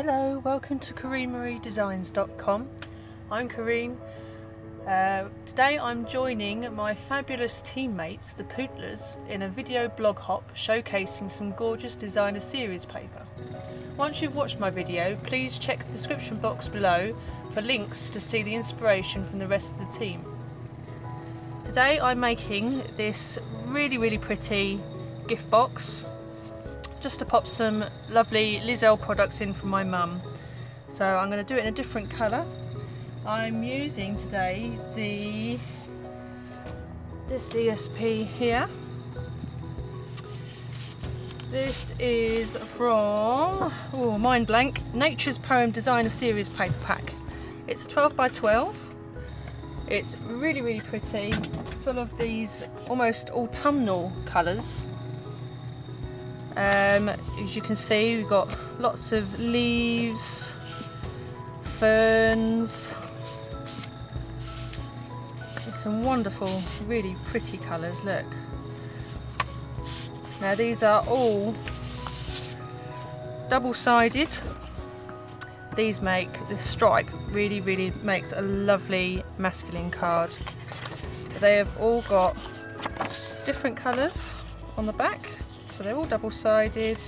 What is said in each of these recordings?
Hello, welcome to CorrineMarieDesigns.com. I'm Corrine. Today I'm joining my fabulous teammates, the Pootlers, in a video blog hop showcasing some gorgeous designer series paper. Once you've watched my video, please check the description box below for links to see the inspiration from the rest of the team. Today I'm making this really pretty gift box just to pop some lovely Earle products in from my mum. So I'm going to do it in a different colour. I'm using today this DSP here. This is from, mind blank, Nature's Poem Designer Series paper pack. It's a 12 by 12. It's really pretty, full of these almost autumnal colours. As you can see, we've got lots of leaves, ferns. There's some wonderful, really pretty colours, look. Now these are all double-sided. These make, this stripe really makes a lovely masculine card. They have all got different colours on the back. So they're all double-sided.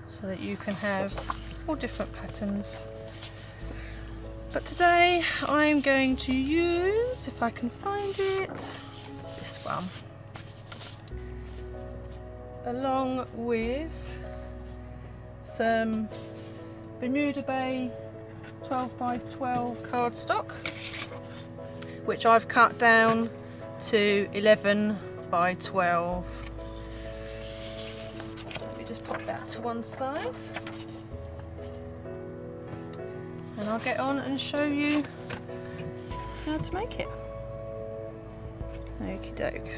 So that you can have all different patterns. But today I'm going to use, if I can find it, this one. Along with some Bermuda Bay 12 by 12 cardstock, which I've cut down to 11 by 12. So let me just pop that to one side and I'll get on and show you how to make it. Okie doke.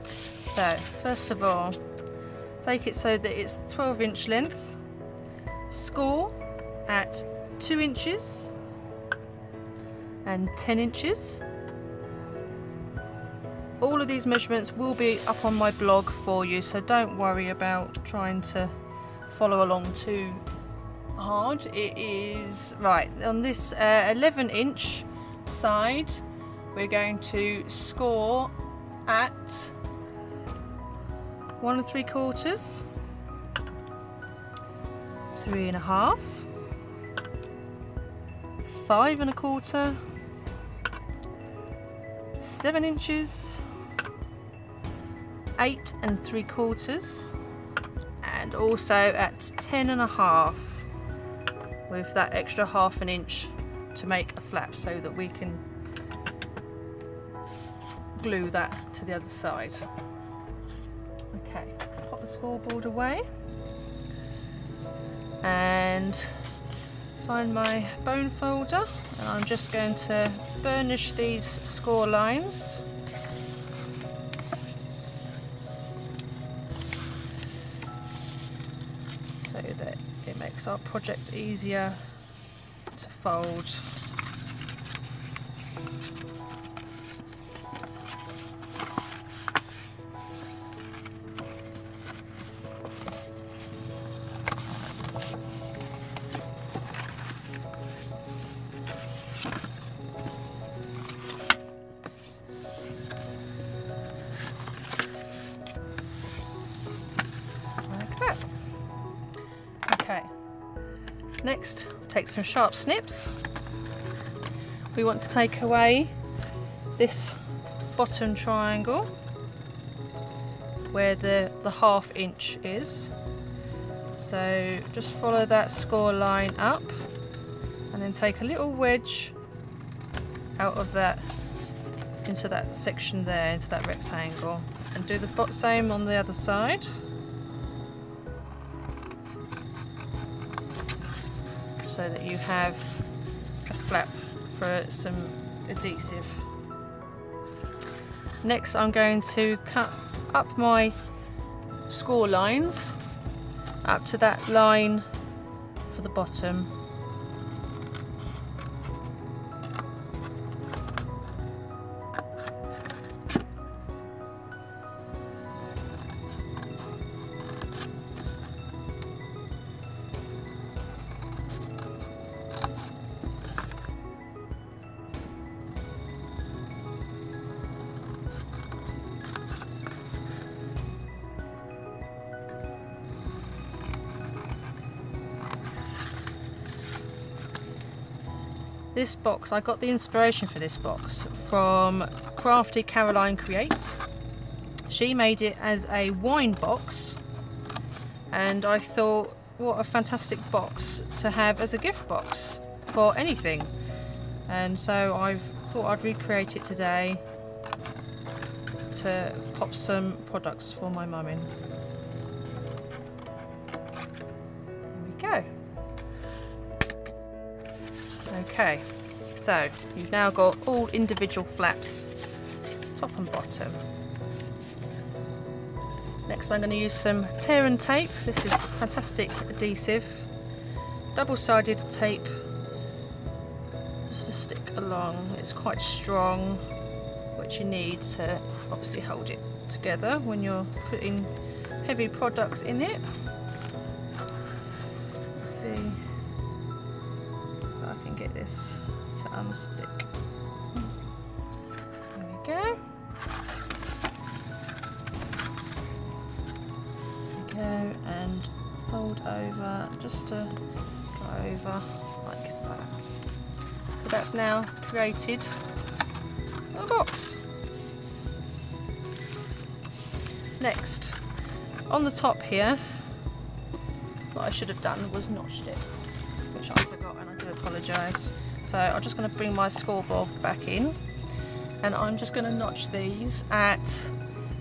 So first of all, take it so that it's 12-inch length. Score at 2 inches and 10 inches. All of these measurements will be up on my blog for you, so don't worry about trying to follow along too hard. It is right on this 11-inch side. We're going to score at 1 3/4, 3 1/2, 5 1/4, 7 inches, 8 3/4, and also at 10 1/2 with that extra 1/2 inch to make a flap so that we can glue that to the other side. Okay, pop the scoreboard away and find my bone folder, and I'm just going to burnish these score lines. So that it makes our project easier to fold. Okay, next take some sharp snips. We want to take away this bottom triangle where the 1/2 inch is. So just follow that score line up and then take a little wedge out of that into that section there, into that rectangle, and do the same on the other side. So that you have a flap for some adhesive. Next I'm going to cut up my score lines up to that line for the bottom. This box, I got the inspiration for this box from Crafty Caroline Creates. She made it as a wine box, and I thought, what a fantastic box to have as a gift box for anything. And so I've thought I'd recreate it today to pop some products for my mum in. There we go. Okay, so you've now got all individual flaps, top and bottom. Next I'm going to use some tear and tape. This is fantastic adhesive, double-sided tape, just to stick along. It's quite strong, which you need to obviously hold it together when you're putting heavy products in it. Let's see if I can get this to unstick. There we go. And fold over just to go over like that. So that's now created a box. Next, on the top here, what I should have done was notched it, which I forgot, and I do apologise. So I'm just going to bring my scoreboard back in, and I'm just going to notch these at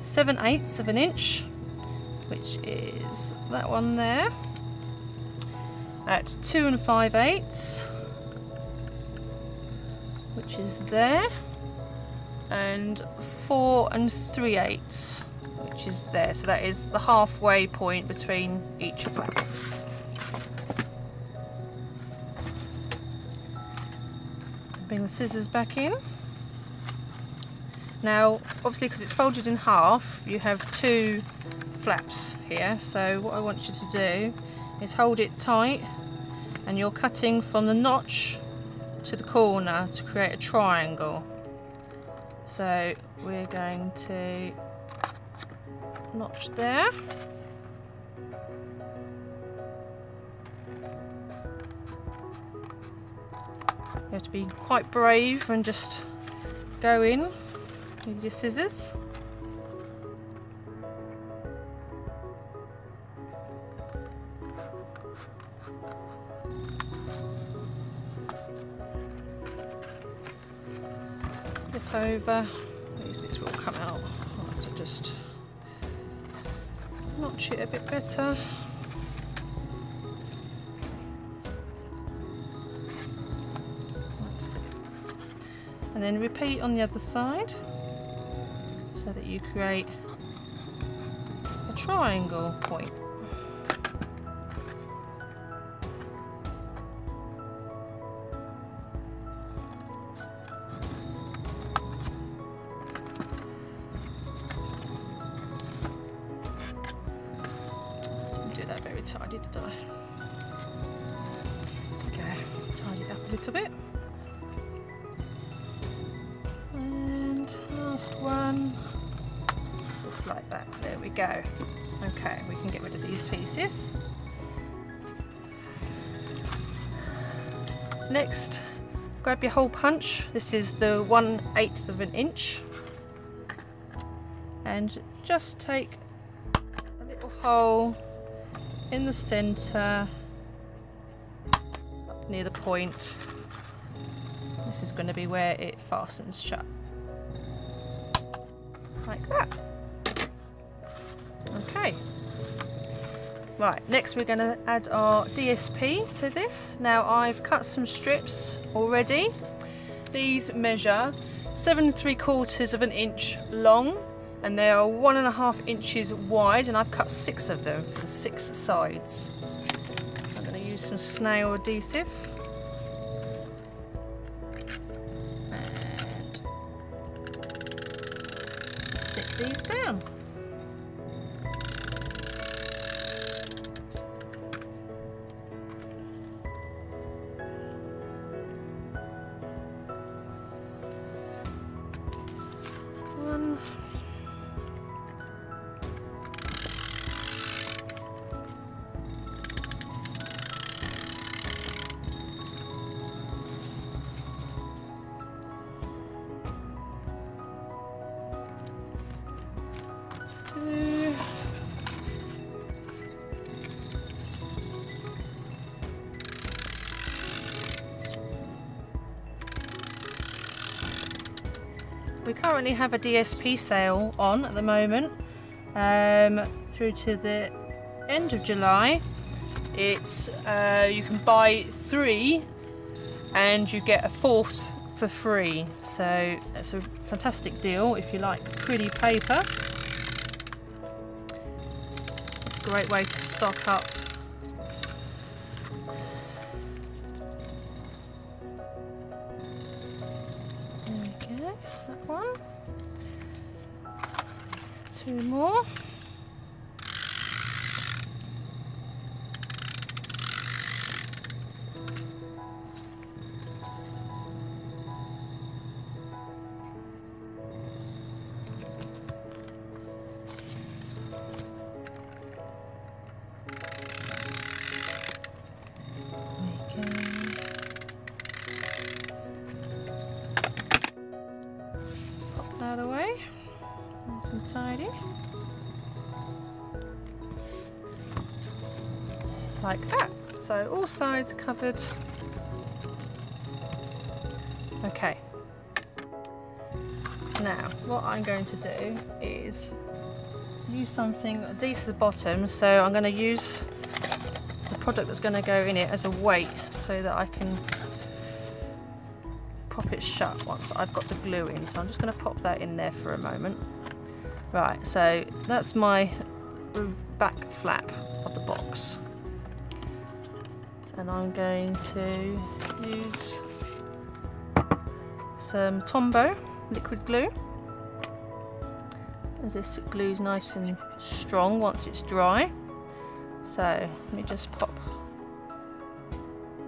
7/8 of an inch, which is that one there, at 2 5/8, which is there, and 4 3/8, which is there. So that is the halfway point between each flap. Bring the scissors back in. Now, obviously, because it's folded in half, you have two flaps here, so what I want you to do is hold it tight, and you're cutting from the notch to the corner to create a triangle. So we're going to notch there, you have to be quite brave and just go in with your scissors. Flip over, these bits will come out. I'll have to just notch it a bit better. That's it. And then repeat on the other side so that you create a triangle point. Very tidy, did I? Okay, tidy it up a little bit. And last one, just like that. There we go. Okay, we can get rid of these pieces. Next, grab your hole punch. This is the 1/8 of an inch. And just take a little hole in the centre, up near the point. This is going to be where it fastens shut, like that. Okay, right, next we're going to add our DSP to this. Now I've cut some strips already. These measure 7 3/4 of an inch long, and they are 1.5 inches wide, and I've cut 6 of them for the 6 sides. I'm going to use some snail adhesive and stick these down. One. we currently have a DSP sale on at the moment, through to the end of July. It's you can buy 3 and you get a 4th for free, so it's a fantastic deal if you like pretty paper. It's a great way to stock up. There we go, that one. 2 more. Pop that away, nice and tidy, like that. So all sides are covered. Okay, now what I'm going to do is use something decent at the bottom, so I'm going to use the product that's going to go in it as a weight so that I can pop it shut once I've got the glue in. So I'm just going to pop that in there for a moment. Right, so that's my back flap of the box, and I'm going to use some Tombow liquid glue, as this glue's nice and strong once it's dry. So let me just pop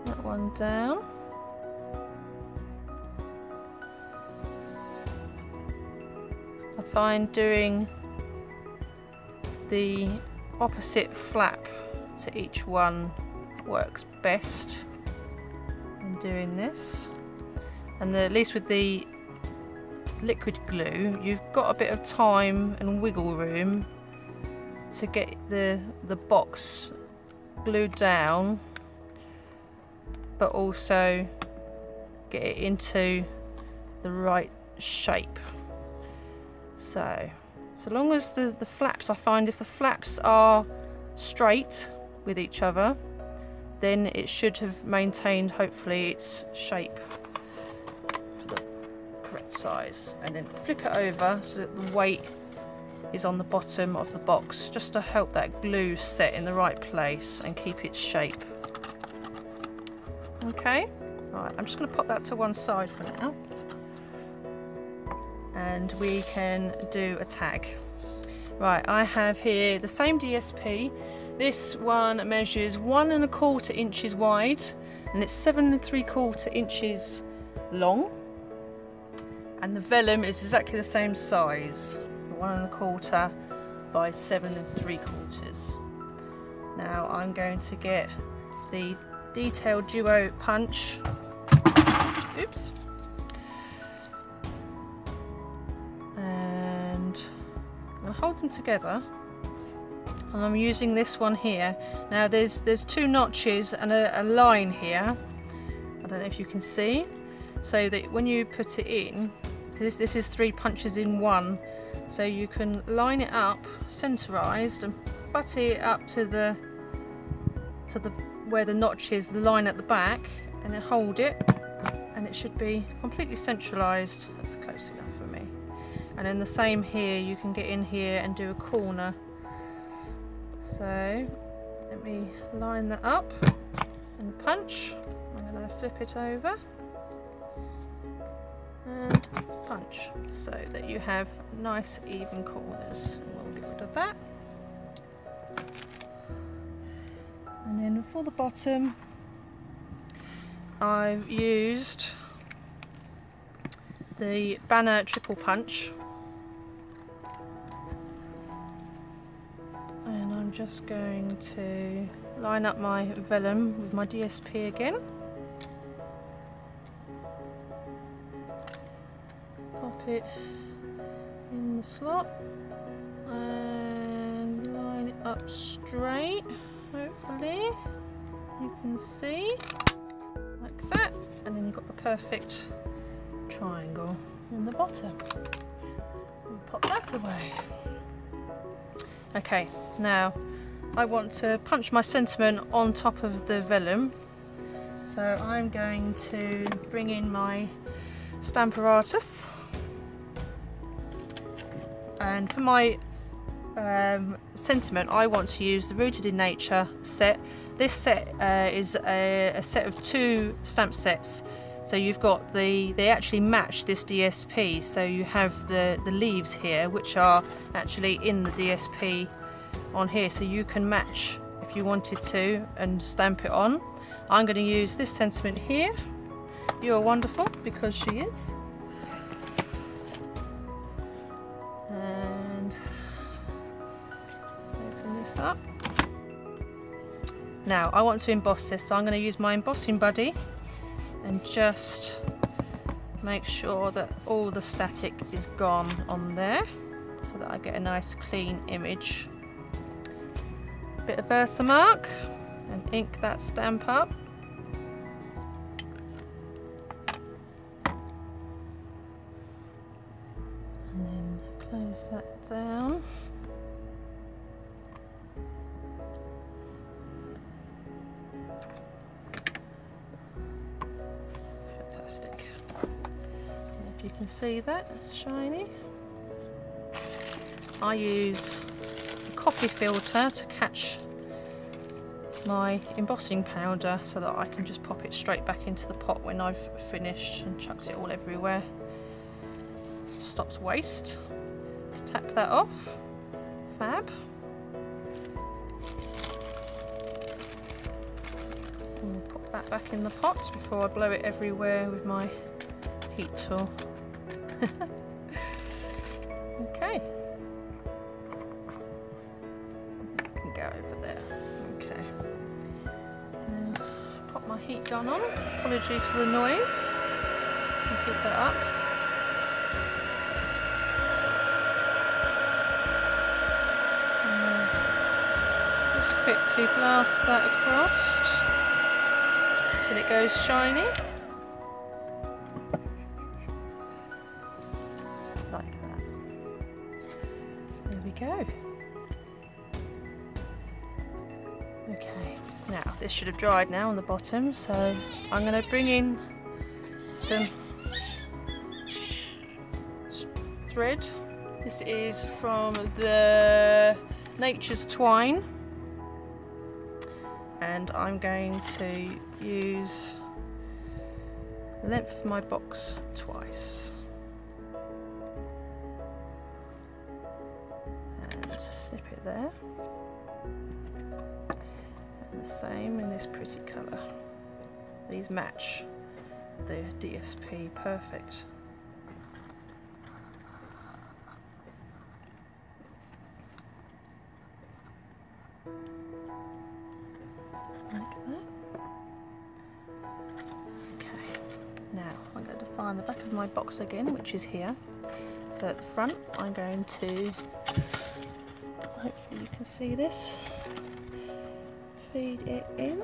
that one down. I find doing the opposite flap to each one works best in doing this, and at least with the liquid glue you've got a bit of time and wiggle room to get the box glued down, but also get it into the right shape. So long as the flaps, I find if the flaps are straight with each other, then it should have maintained hopefully its shape for the correct size. And then flip it over so that the weight is on the bottom of the box, just to help that glue set in the right place and keep its shape. Okay, right, I'm just going to pop that to one side for now, and we can do a tag. Right, I have here the same DSP. This one measures 1 1/4 inches wide, and it's 7 3/4 inches long, and the vellum is exactly the same size, 1 1/4 by 7 3/4. Now I'm going to get the detail duo punch. Oops. And I'm going to hold them together, and I'm using this one here. Now there's 2 notches and a line here. I don't know if you can see, so that when you put it in, because this is 3 punches in one, so you can line it up centerized and butt it up to the where the notch is, the line at the back, and then hold it, and it should be completely centralized. That's close enough for me. And then the same here, you can get in here and do a corner. So let me line that up and punch. I'm going to flip it over and punch so that you have nice even corners. We'll get rid of that. And then for the bottom, I've used the Banner triple punch, and I'm just going to line up my vellum with my DSP again. Pop it in the slot and line it up straight. Hopefully you can see, like that, and then you've got the perfect triangle. in the bottom. And pop that away. Okay, now I want to punch my sentiment on top of the vellum. So I'm going to bring in my stamp apparatus. And for my sentiment, I want to use the Rooted in Nature set. This set is a set of 2 stamp sets. So you've got they actually match this DSP. So you have the leaves here, which are actually in the DSP on here. So you can match if you wanted to and stamp it on. I'm going to use this sentiment here. You're wonderful, because she is. And open this up. Now I want to emboss this, so I'm going to use my embossing buddy and just make sure that all the static is gone on there, so that I get a nice clean image. Bit of Versamark and ink that stamp up. And then close that down. Fantastic. And if you can see that, shiny. I use a coffee filter to catch my embossing powder, so that I can just pop it straight back into the pot when I've finished and chucked it all everywhere. Stops waste. Let's tap that off. Fab. And we'll pop that back in the pot before I blow it everywhere with my heat tool. Okay. You can go over there. Okay. Pop my heat gun on. Apologies for the noise. I'll keep that up. Just quickly blast that across until it goes shiny. Like that. There we go. Okay, now this should have dried now on the bottom, so I'm going to bring in some thread. This is from the Nature's Twine, and I'm going to use the length of my box twice. And snip it there. The same in this pretty colour. These match the DSP perfect. Like that. Okay, now I'm going to find the back of my box again, which is here. So at the front I'm going to, hopefully you can see this, feed it in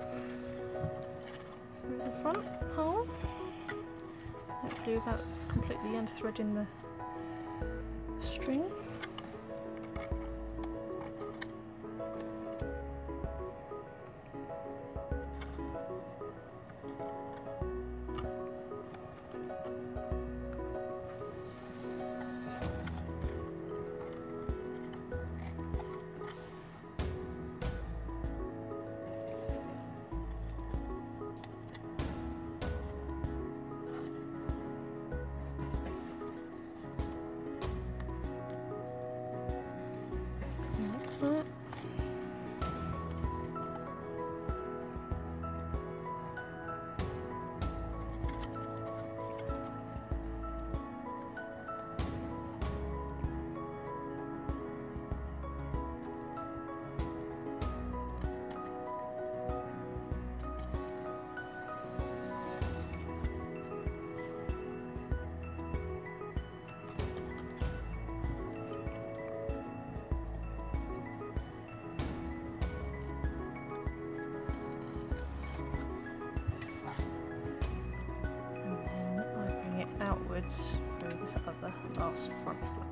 through the front hole, hopefully without completely unthreading the string. Outwards through this other last front flap,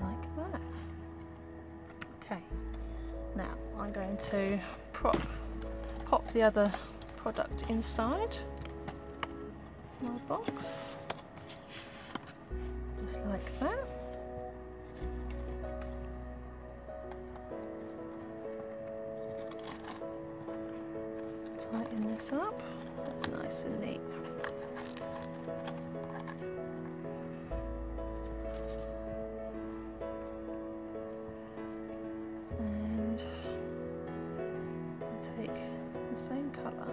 like that. Okay, now I'm going to pop the other product inside my box, just like that. Tighten this up, that's nice and neat. And I take the same colour,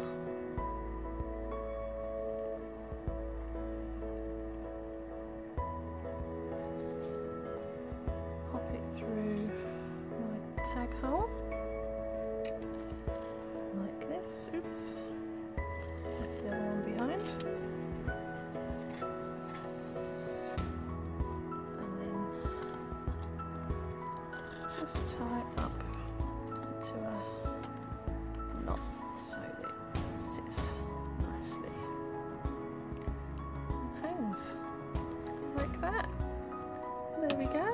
pop it through my tag hole. Oops, put the other one behind, and then just tie it up into a knot so that it sits nicely and hangs like that. There we go.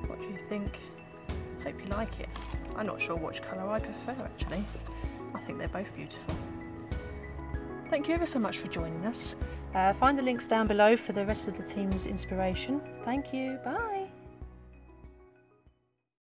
What do you think? Hope you like it. I'm not sure which colour I prefer actually. I think they're both beautiful. Thank you ever so much for joining us. Find the links down below for the rest of the team's inspiration. Thank you. Bye.